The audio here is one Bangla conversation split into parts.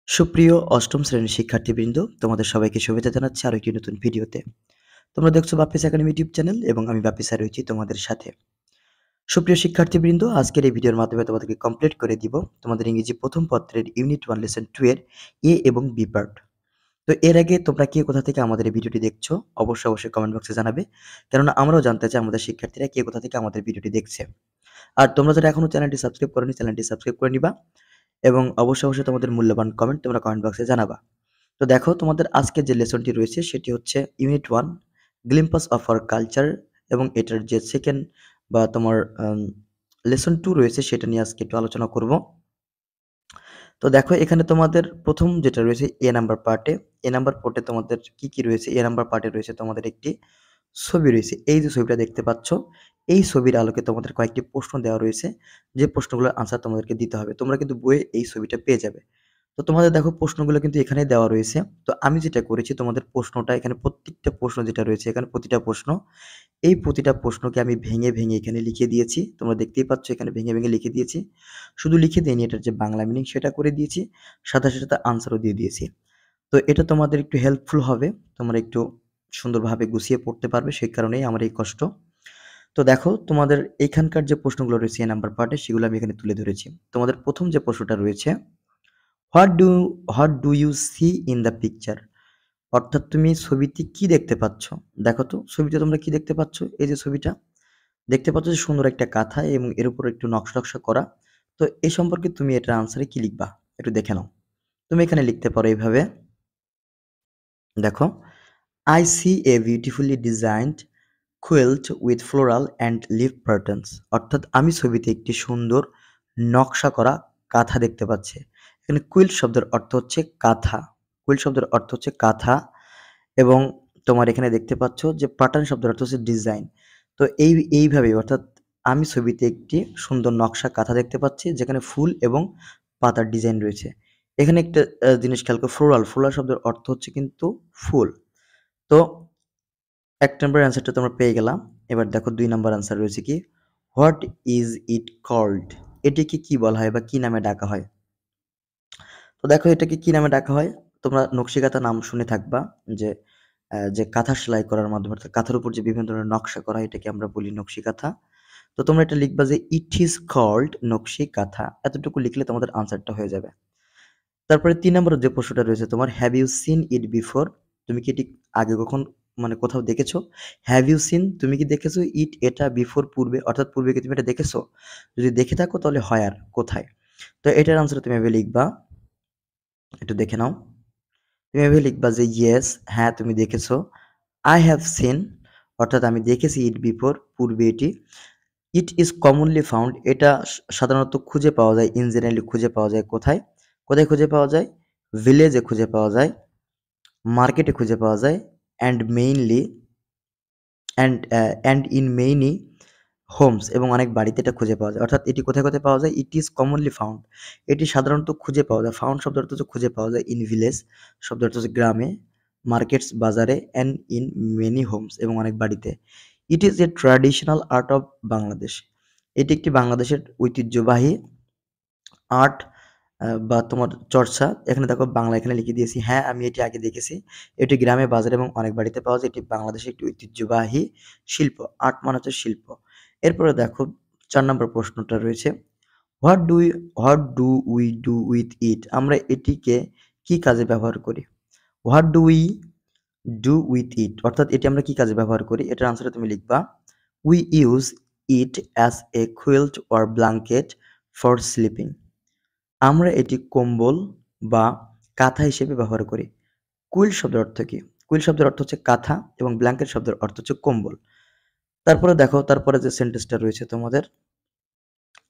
সুপ্রিয় অষ্টম শ্রেণীর শিক্ষার্থীবৃন্দ, তোমাদের সবাইকে শুভেচ্ছা জানাচ্ছি আরো একটি নতুন ভিডিওতে। তোমরা দেখছো বাপ্পিস একাডেমি ইউটিউব চ্যানেল এবং আমি বাপ্পি স্যার রয়েছি তোমাদের সাথে। সুপ্রিয় শিক্ষার্থীবৃন্দ, আজকের এই ভিডিওর মাধ্যমে তোমাদেরকে কমপ্লিট করে দিব তোমাদের ইংরেজি প্রথম পত্রের ইউনিট 1 লেসন 2 এর এ এবং বি পার্ট। তো এর আগে তোমরা কে কোথা থেকে আমাদের এই ভিডিওটি দেখছো অবশ্যই কমেন্ট বক্সে জানাবে, কেননা আমরাও জানতে চাই আমাদের শিক্ষার্থীরা কে কোথা থেকে আমাদের ভিডিওটি দেখছে। আর তোমরা যারা এখনো চ্যানেলটি সাবস্ক্রাইব করোনি, চ্যানেলটি সাবস্ক্রাইব করে নিবা এবং অবশ্যই তোমাদের মূল্যবান কমেন্ট তোমরা কমেন্ট বক্সে জানাবা। তো দেখো, তোমাদের আজকে যে লেসনটি রয়েছে সেটি হচ্ছে ইউনিট 1 গ্লিম্পাস অফ আওয়ার কালচার, এবং এটার যে সেকেন্ড বা তোমার লেসন 2 রয়েছে সেটা নিয়ে আজকে একটু আলোচনা করব। তো দেখো, এখানে তোমাদের প্রথম যেটা রয়েছে এ নাম্বার পার্টে, এ নাম্বার পার্টে তোমাদের কি রয়েছে, এ নাম্বার পার্টে রয়েছে তোমাদের একটি ছবি রয়েছে। এই যে ছবিটা দেখতে পাচ্ছ, এই ছবির আলোকে তোমাদের কয়েকটি প্রশ্ন দেওয়া রয়েছে, যে প্রশ্নগুলোর আনসার তোমাদেরকে দিতে হবে। তোমরা কিন্তু বইয়ে এই ছবিটা পেয়ে যাবে। তো তোমাদের দেখো প্রশ্নগুলো কিন্তু এখানে দেওয়া রয়েছে। তো আমি যেটা করেছি, তোমাদের প্রশ্নটা এখানে প্রত্যেকটা প্রশ্ন যেটা রয়েছে এখানে প্রতিটা প্রশ্ন, এই প্রতিটা প্রশ্নকে আমি ভেঙে এখানে লিখে দিয়েছি। তোমরা দেখতেই পাচ্ছ এখানে ভেঙে লিখে দিয়েছি। শুধু লিখে দেইনি, এটার যে বাংলা মিনিং সেটা করে দিয়েছি, সাথে আনসারও দিয়ে দিয়েছি। তো এটা তোমাদের একটু হেল্পফুল হবে, তোমরা একটু সুন্দরভাবে গুছিয়ে পড়তে পারবে, সেই কারণেই আমার এই কষ্ট। তো দেখো, তোমাদের এইখানকার যে প্রশ্নগুলো রয়েছে এ নাম্বার পার্টে সেগুলো আমি এখানে তুলে ধরেছি। তোমাদের প্রথম যে প্রশ্নটা রয়েছে, what do what do you see in the picture, অর্থাৎ তুমি ছবিতে কি দেখতে পাচ্ছ। দেখো তো ছবিতে তোমরা কি দেখতে পাচ্ছ, এই যে ছবিটা দেখতে পাচ্ছ যে সুন্দর একটা কাঁথা এবং এর উপর একটু নকশা করা। তো এই সম্পর্কে তুমি এটার আনসারে কি লিখবা একটু দেখে নাও। তুমি এখানে লিখতে পারো এইভাবে, দেখো, I see a beautifully designed quilt with floral and leaf patterns, অর্থাৎ আমি ছবিতে একটি সুন্দর নকশা করা কাঁথা দেখতে পাচ্ছি। এখানে কুইল্ট শব্দের অর্থ হচ্ছে কাঁথা, কুইল্ট শব্দের অর্থ হচ্ছে কাঁথা, এবং তোমার এখানে দেখতে পাচ্ছ যে প্যাটার্ন শব্দের অর্থ হচ্ছে ডিজাইন। তো এইভাবে অর্থাৎ আমি ছবিতে একটি সুন্দর নকশা কাঁথা দেখতে পাচ্ছি যেখানে ফুল এবং পাতার ডিজাইন রয়েছে। এখানে একটা জিনিস খেয়াল করো, ফ্লোরাল শব্দের অর্থ হচ্ছে কিন্তু ফুল। তো ১ নম্বর অ্যান্সারটা তোমরা পেয়ে গেলাম। এবার দেখো ২ নম্বর অ্যান্সার রয়েছে কি? What is it called? এটিকে কি বলা হয় বা কি নামে ডাকা হয়? তো দেখো, এটাকে কি নামে ডাকা হয়? তোমরা নকশি-কাঁথা নাম শুনে থাকবা, যে যে কাঁথা সেলাই করার মাধ্যমে অর্থাৎ কাঁথার উপর যে বিভিন্ন ধরনের নকশা করা হয় এটাকে আমরা বলি নকশি-কাঁথা। তো তোমরা এটা লিখবা যে ইট ইজ কল্ড নকশি-কাঁথা। এতটুকু লিখলে তোমাদের আনসারটা হয়ে যাবে। তারপরে ৩ নম্বরের যে প্রশ্নটা রয়েছে তোমার, have you seen it before? তুমি কি এটি আগে মানে কোথাও দেখেছো? হ্যাভ ইউ সিন, তুমি কি দেখেছো ইট এটা বিফোর পূর্বে, অর্থাৎ পূর্বে কি তুমি এটা দেখেছো? যদি দেখে থাকো তাহলে হোয়ার কোথায়? তো এটার আনসার তুমি এভাবে লিখবা, একটু দেখে নাও। তুমি এভাবে লিখবা যে ইয়েস, হ্যাঁ তুমি দেখেছো। আই হ্যাভ সিন, অর্থাৎ আমি দেখেছি ইট বিফোর পূর্বে এটি। ইট ইজ কমনলি ফাউন্ড, এটা সাধারণত খুঁজে পাওয়া যায়, ইন জেনারেলি খুঁজে পাওয়া যায় কোথায়? কোথায় খুঁজে পাওয়া যায়? ভিলেজে খুঁজে পাওয়া যায়, মার্কেটে খুঁজে পাওয়া যায়, and mainly and in many homes, এবং অনেক বাড়িতে এটা খুঁজে পাওয়া যায়। অর্থাৎ এটি কোথায় পাওয়া যায়? ইট ইজ কমনলি ফাউন্ড, এটি সাধারণত খুঁজে পাওয়া যায়। ফাউন্ড শব্দের অর্থ হচ্ছে খুঁজে পাওয়া যায়। ইন ভিলেজ শব্দের অর্থ হচ্ছে গ্রামে, মার্কেটস বাজারে, অ্যান্ড ইন মেনি হোমস এবং অনেক বাড়িতে। It is a traditional art of Bangladesh, এটি একটি বাংলাদেশের ঐতিহ্যবাহী আর্ট বা তোমার চর্চা। এখানে দেখো বাংলা এখানে লিখে দিয়েছি। হ্যাঁ, আমি এটি আগে দেখেছি। এটি গ্রামে, বাজারে এবং অনেক বাড়িতে পাওয়া যায়। এটি বাংলাদেশের একটি ঐতিহ্যবাহী শিল্প। আর্ট মানে হচ্ছে শিল্প। এরপরে দেখো ৪ নম্বর প্রশ্নটা রয়েছে, what do we what do we do with it? আমরা এটিকে কি কাজে ব্যবহার করি? What do we do with it, অর্থাৎ এটি আমরা কি কাজে ব্যবহার করি? এটার আনসারে তুমি লিখবা, we use it as a quilt or blanket for sleeping. আমরা এটি কম্বল বা কাঁথা হিসেবে ব্যবহার করি। কুইল শব্দের অর্থ কি? কুইল শব্দের অর্থ হচ্ছে কাঁথা এবং ব্ল্যাঙ্কেট শব্দের অর্থ হচ্ছে কম্বল। তারপরে দেখো, তারপরে যে সেন্টেন্সটা রয়েছে তোমাদের,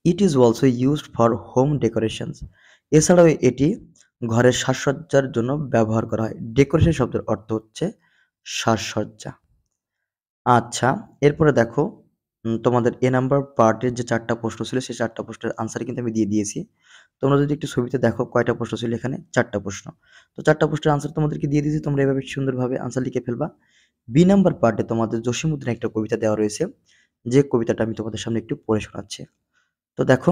it is also used for home decorations. এছাড়াও এটি ঘরের সাজসজ্জার জন্য ব্যবহার করা হয়। ডেকোরেশন শব্দের অর্থ হচ্ছে সাজসজ্জা। আচ্ছা, এরপরে দেখো, তোমাদের এ নাম্বার পার্টের যে ৪ টা প্রশ্ন ছিল সেই ৪ টা প্রশ্নের আনসার কিন্তু আমি দিয়ে দিয়েছি। তোমরা যদি একটু ছবিতে দেখো কয়টা প্রশ্ন ছিল এখানে? ৪ টা প্রশ্ন। তো ৪ টা প্রশ্নের আনসার তোমাদেরকে দিয়ে দিয়েছি। তোমরা এভাবে সুন্দরভাবে আনসার লিখে ফেলবা। বি নাম্বার পার্টে তোমাদের জসীমউদ্দিনের একটা কবিতা দেওয়া রয়েছে। যে কবিতাটা আমি তোমাদের সামনে একটু পড়ে শোনাচ্ছি। তো দেখো,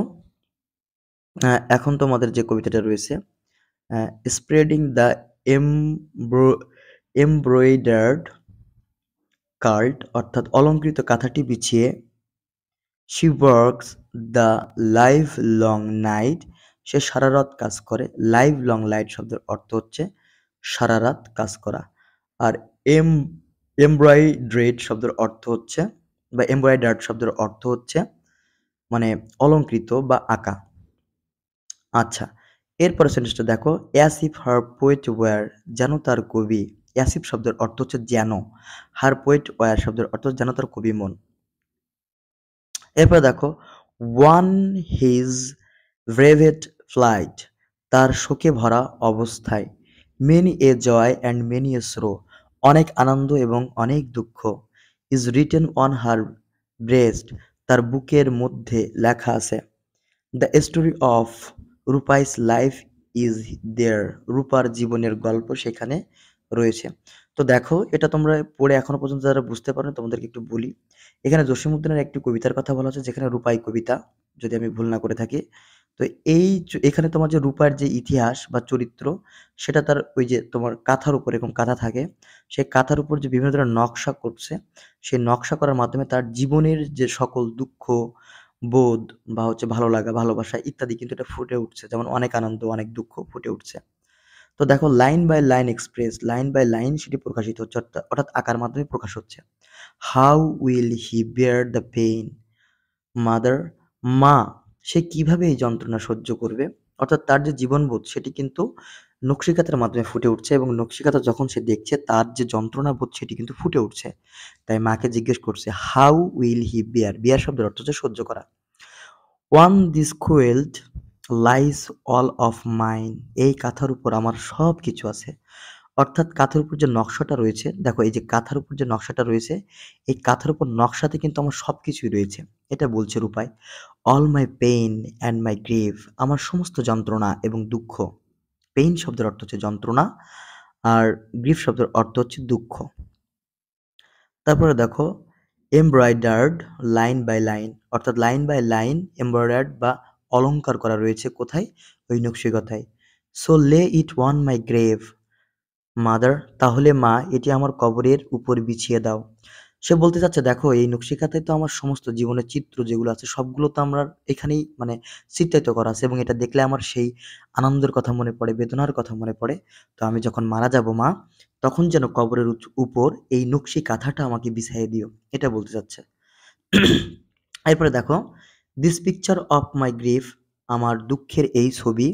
এখন তোমাদের যে কবিতাটা রয়েছে, স্প্রেডিং দ্য এমব্রয়ডার্ড কার্ট অর্থাৎ অলঙ্কৃত কাঁথাটি বিছিয়ে she works the live long night সে সারা রাত কাজ করে। লাইভ লং নাইট শব্দের অর্থ হচ্ছে সারা রাত কাজ করা। আর এম এমব্রয়ডার্ড শব্দের অর্থ হচ্ছে বা এমব্রয়ডার্ড শব্দের অর্থ হচ্ছে মানে অলঙ্কৃত বা আঁকা। আচ্ছা, এরপরের সেন্টেন্সটা দেখো, as if her poet were যেন তার কবি। অ্যাস ইফ শব্দের অর্থ হচ্ছে যেন, হার পোয়েট ওয়্যার শব্দের অর্থ যেন তার কবি মন। এরপরে দেখো, ওয়ান হিজ ব্রেভেড ফ্লাইট তার শোকে ভরা অবস্থায়। Many a joy and many a sorrow অনেক আনন্দ এবং অনেক দুঃখ। Is written on her breast তার বুকের মধ্যে লেখা আছে। The story of Rupai's life is there রূপার জীবনের গল্প সেখানে রয়েছে। তো দেখো, এটা তোমরা পড়ে এখনো পর্যন্ত যারা বুঝতে পারো তোমাদেরকে একটু বলি। এখানে জসীমউদ্দীনের একটি কবিতার কথা বলা হচ্ছে, যেখানে রূপাই কবিতা, যদি আমি ভুল না করে থাকি। তো এখানে তোমার যে রূপার যে ইতিহাস বা চরিত্র, সেটা তার ওই যে তোমার কাঁথার উপর এরকম কাঁথা থাকে, সেই কাঁথার উপর যে বিভিন্ন ধরনের নকশা করছে, সেই নকশা করার মাধ্যমে তার জীবনের যে সকল দুঃখ বোধ বা হচ্ছে ভালো লাগা, ভালোবাসা ইত্যাদি কিন্তু এটা ফুটে উঠছে। যেমন অনেক আনন্দ, অনেক দুঃখ ফুটে উঠছে। তো দেখো, line by line express, line by line সেটি প্রকাশিত হচ্ছে, অর্থাৎ আঁকার মাধ্যমে প্রকাশ হচ্ছে। How will he bear the pain mother, মা সে কিভাবে এই যন্ত্রণা সহ্য করবে। অর্থাৎ তার যে জীবনবোধ সেটি কিন্তু নকশিকাঁথার মাধ্যমে ফুটে উঠছে, এবং নকশিকাঁথা যখন সে দেখছে তার যে যন্ত্রণা বোধ সেটি কিন্তু ফুটে উঠছে। তাই মাকে জিজ্ঞেস করছে, how will he bear, bear শব্দের অর্থ হচ্ছে সহ্য করা। On this quilt lies all of mine এই কাঁথার উপর আমার সব কিছু আছে। অর্থাৎ কাঁথার উপর যে নকশাটা রয়েছে, দেখো এই যে কাঁথার উপর যে নকশাটা রয়েছে, এই কাঁথার উপর নকশাতে কিন্তু আমার সব কিছুই রয়েছে। এটা বলছে Rupai. All my pain and my grief আমার সমস্ত যন্ত্রণা এবং দুঃখ। পেইন শব্দের অর্থ হচ্ছে যন্ত্রণা, আর গ্রিফ শব্দের অর্থ হচ্ছে দুঃখ। তারপরে দেখো, এমব্রয়ডার্ড লাইন বাই লাইন অর্থাৎ লাইন বাই লাইন এমব্রয়ডার্ড বা অলংকার করা রয়েছে কোথায়, ওই নকশিকাথায়। সো লে ইট ওয়ান মাই গ্রেভ মাদার তাহলে মা এটি আমার কবরের উপর বিছিয়ে দাও। সে বলতে চাচ্ছে, দেখো এই নকশিকাথায় তো আমার সমস্ত জীবনের চিত্র যেগুলো আছে সবগুলো তো আমরা এখানেই চিত্রায়িত করা আছে, এবং এটা দেখলে আমার সেই আনন্দের কথা মনে পড়ে, বেদনার কথা মনে পড়ে। তো আমি যখন মারা যাব মা, তখন যেন কবরের উপর এই নকশি কাঁথাটা আমাকে বিছাইয়ে দিও, এটা বলতে চাচ্ছে। এরপরে দেখো, this picture of my grief আমার দুঃখের এই ছবি।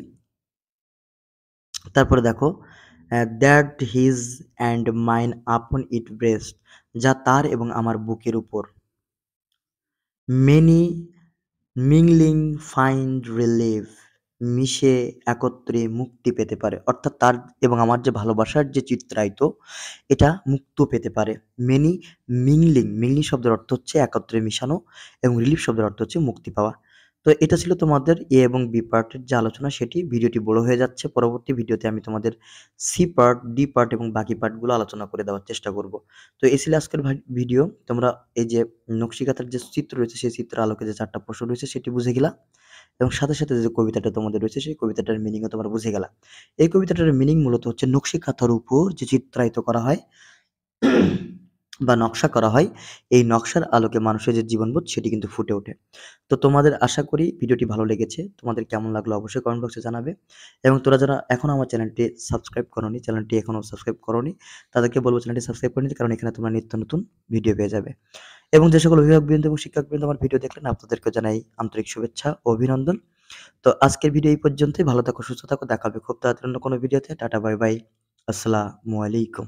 তারপরে দেখো, দ্যাট হিজ অ্যান্ড মাইন আপন ইট ব্রেস্ট যা তার এবং আমার বুকের উপর। মেনি মিংলিং ফাইন্ড রিলিফ মিশে একত্রে মুক্তি পেতে পারে। অর্থাৎ তার এবং আমার যে ভালোবাসার যে চিত্রায়িত, এটা মুক্ত পেতে পারে। মেনি মিংলিং, মিংলিং শব্দের অর্থ হচ্ছে একত্রে মিশানো, এবং রিলিফ শব্দের অর্থ হচ্ছে মুক্তি পাওয়া। তো এটা ছিল তোমাদের এ এবং বি পার্টের যে আলোচনা, সেটি ভিডিওটি বড় হয়ে যাচ্ছে। পরবর্তী ভিডিওতে আমি তোমাদের সি পার্ট, ডি পার্ট এবং বাকি পার্টগুলো আলোচনা করে দেওয়ার চেষ্টা করব। তো এই ছিল আজকের ভিডিও। তোমরা এই যে নকশিকাঁথার যে চিত্র রয়েছে, সেই চিত্রের আলোকে যে ৪টা প্রশ্ন রয়েছে সেটি বুঝে গেলা, এবং সাথে, সাথে যে কবিতাটা তোমাদের রয়েছে সেই কবিতাটার মিনিংও তোমরা বুঝে গেলা। এই কবিতাটার মিনিং মূলত হচ্ছে নকশিকাঁথার উপর যে চিত্রায়িত করা হয় বা নকশা করা হয়, এই নকশার আলোকে মানুষের যে জীবনবোধ সেটি কিন্তু ফুটে ওঠে। তো তোমাদের আশা করি ভিডিওটি ভালো লেগেছে। তোমাদের কেমন লাগলো অবশ্যই কমেন্ট বক্সে জানাবে, এবং তোমরা যারা এখনো আমার চ্যানেলটি সাবস্ক্রাইব করোনি, চ্যানেলটি এখনো সাবস্ক্রাইব করোনি, তাদেরকে বলবো চ্যানেলটি সাবস্ক্রাইব করে নিতে, কারণ এখানে তোমরা নিত্য নতুন ভিডিও পেয়ে যাবে। এবং যে সকল অভিভাবকবৃন্দ এবং শিক্ষকবৃন্দ আমার ভিডিও দেখলেন, আপনাদেরকে জানাই আন্তরিক শুভেচ্ছা ও অভিনন্দন। তো আজকের ভিডিও এই পর্যন্তই। ভালো থাকো, সুস্থ থাকো। দেখা হবে খুব তাড়াতাড়ি অন্য কোনো ভিডিওতে। Tata, bye bye. আসসালামু আলাইকুম।